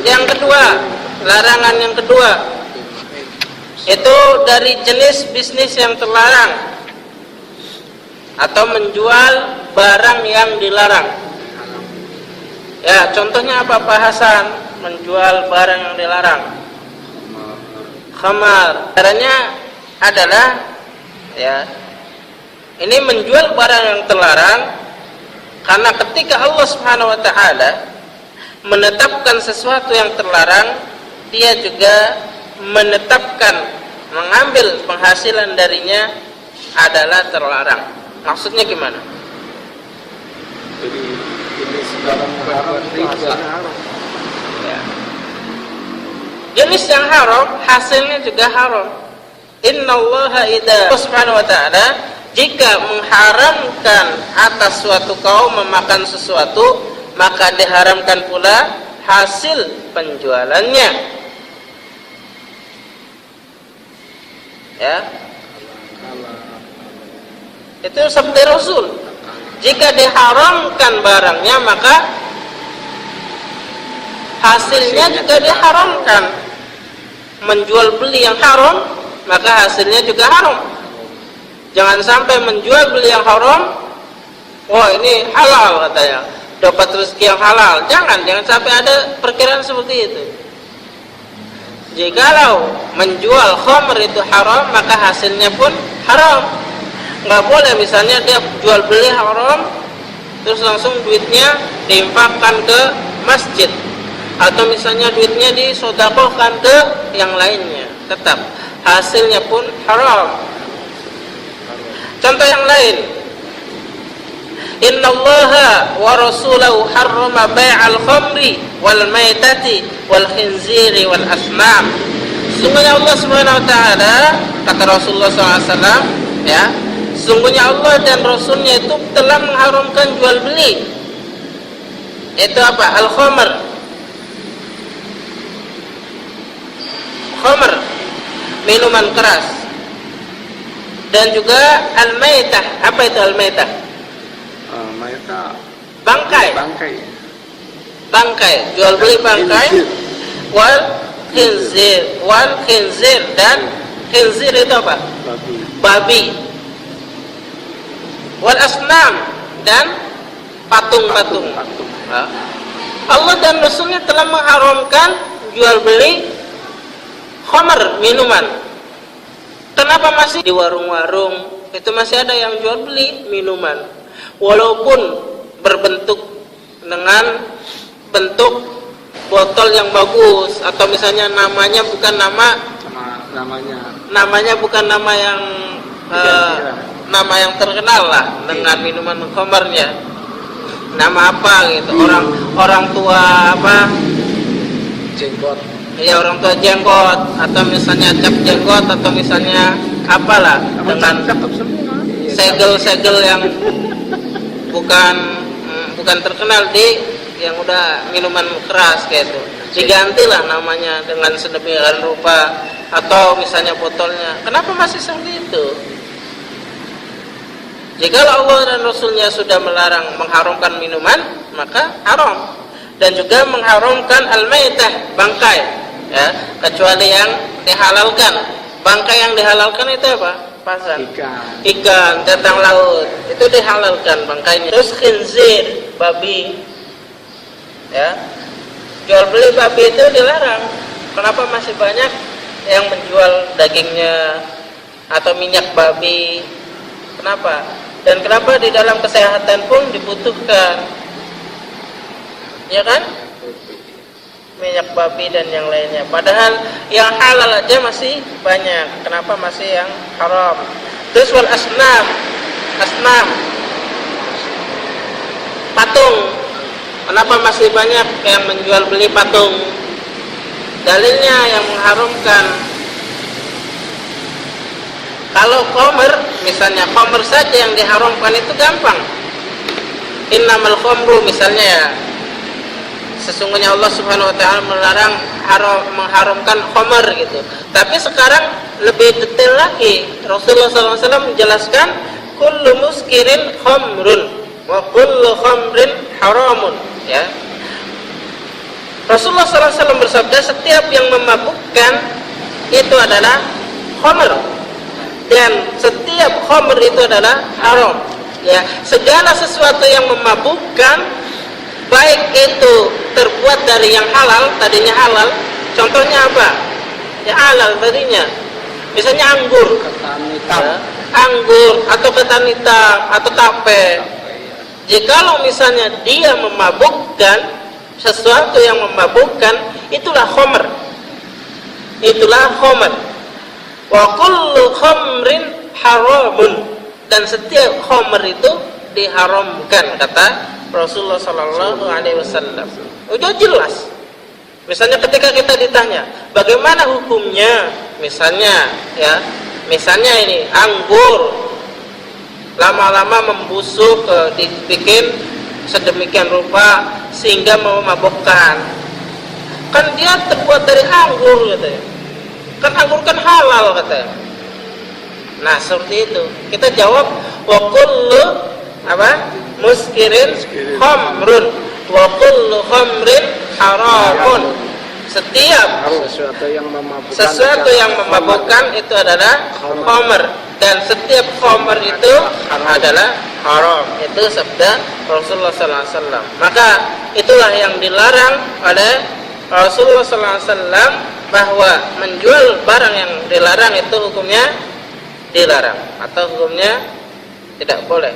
Yang kedua, larangan yang kedua itu dari jenis bisnis yang terlarang atau menjual barang yang dilarang. Ya, contohnya apa Pak Hasan? Menjual barang yang dilarang. Khamar. Caranya adalah ya, ini menjual barang yang terlarang karena ketika Allah Subhanahu wa taala menetapkan sesuatu yang terlarang, dia juga menetapkan mengambil penghasilan darinya adalah terlarang. Maksudnya gimana? Jadi ini sekarang haram riba. Ya. Jenis yang haram hasilnya juga haram. Innallaha idza subhanahu wa ta'ala jika mengharamkan atas suatu kaum memakan sesuatu, maka diharamkan pula hasil penjualannya. Ya, itu sabda Rasul. Jika diharamkan barangnya, maka hasilnya juga diharamkan. Menjual beli yang haram, maka hasilnya juga haram. Jangan sampai menjual beli yang haram, wah ini halal katanya, dapat rezeki yang halal. Jangan sampai ada perkiraan seperti itu. Jikalau menjual khamr itu haram, maka hasilnya pun haram. Nggak boleh misalnya dia jual beli haram, terus langsung duitnya diinfakkan ke masjid, atau misalnya duitnya disodakohkan ke yang lainnya, tetap hasilnya pun haram. Contoh yang lain, Innallaha wa rasulahu harrama bai'al khamri wal maitati wal khinziri wal asnam. Sungguhnya Allah Subhanahu wa taala, kata Rasulullah SAW, ya, sungguhnya Allah dan Rasulnya itu telah mengharamkan jual beli. Itu apa? Al-khamr. Khamr, minuman keras. Dan juga al-maitah. Apa itu al-maitah? Maitah. Bangkai. Bangkai, jual beli bangkai. Wal khinzir, dan khinzir itu apa? Babi. Wal asnam, dan patung-patung. Allah dan Rasulnya telah mengharamkan jual beli khamr, minuman. Kenapa masih di warung-warung itu masih ada yang jual beli minuman, walaupun berbentuk dengan bentuk botol yang bagus, atau misalnya namanya bukan namanya bukan nama yang nama yang terkenal lah dengan minuman khamrnya. Nama apa gitu? Orang tua apa? Jenggot. Ya, orang tua jenggot, atau misalnya cap jenggot, atau misalnya apalah dengan segel-segel yang bukan terkenal di yang udah minuman keras kayak itu. Digantilah namanya dengan sedemikian rupa, atau misalnya botolnya. Kenapa masih seperti itu? Jika Allah dan Rasulnya sudah melarang, mengharamkan minuman, maka haram. Dan juga mengharamkan al-maitah, bangkai. Ya, kecuali yang dihalalkan. Bangkai yang dihalalkan itu apa? Pasan. Ikan, datang laut. Itu dihalalkan bangkainya. Terus khinzir, babi. Ya. Jual beli babi itu dilarang. Kenapa masih banyak yang menjual dagingnya atau minyak babi? Kenapa? Dan kenapa di dalam kesehatan pun dibutuhkan? Ya kan? Minyak babi dan yang lainnya. Padahal yang halal aja masih banyak. Kenapa masih yang haram? Terus wal asnam, patung. Kenapa masih banyak yang menjual beli patung? Dalilnya yang mengharamkan. Kalau khamr, misalnya khamr saja yang diharamkan itu gampang. Innamal khamru misalnya, ya, sesungguhnya Allah Subhanahu wa taala melarang, mengharamkan khamr gitu. Tapi sekarang lebih detail lagi. Rasulullah SAW menjelaskan kullu muskirin khamrun wa kullu khamrin haramun, ya. Rasulullah SAW bersabda, setiap yang memabukkan itu adalah khamr, dan setiap khamr itu adalah haram. Ya, segala sesuatu yang memabukkan, baik itu terbuat dari yang halal, tadinya halal. Contohnya apa? Ya halal tadinya. Misalnya anggur, Ketan hitam. ya, anggur atau ketan hitam atau tape. Jikalau misalnya dia memabukkan, sesuatu yang memabukkan, itulah khamr. Itulah khamr. Wa kullu khamrin haramun, dan setiap khamr itu diharamkan, kata Rasulullah sallallahu alaihi wasallam. Udah jelas. Misalnya ketika kita ditanya, bagaimana hukumnya? Misalnya ini anggur lama-lama membusuk, dibikin sedemikian rupa sehingga memabukkan. Kan dia terbuat dari anggur katanya. Kan anggur kan halal katanya. Nah, seperti itu. Kita jawab wa kullu muskirin khamrun wa kullu khamrin haramun. Setiap sesuatu yang memabukkan itu adalah khamr, dan setiap khamr itu adalah haram. Itu sabda Rasulullah sallallahu alaihi wasallam. Maka itulah yang dilarang oleh Rasulullah sallallahu alaihi wasallam, bahwa menjual barang yang dilarang itu hukumnya dilarang atau hukumnya tidak boleh.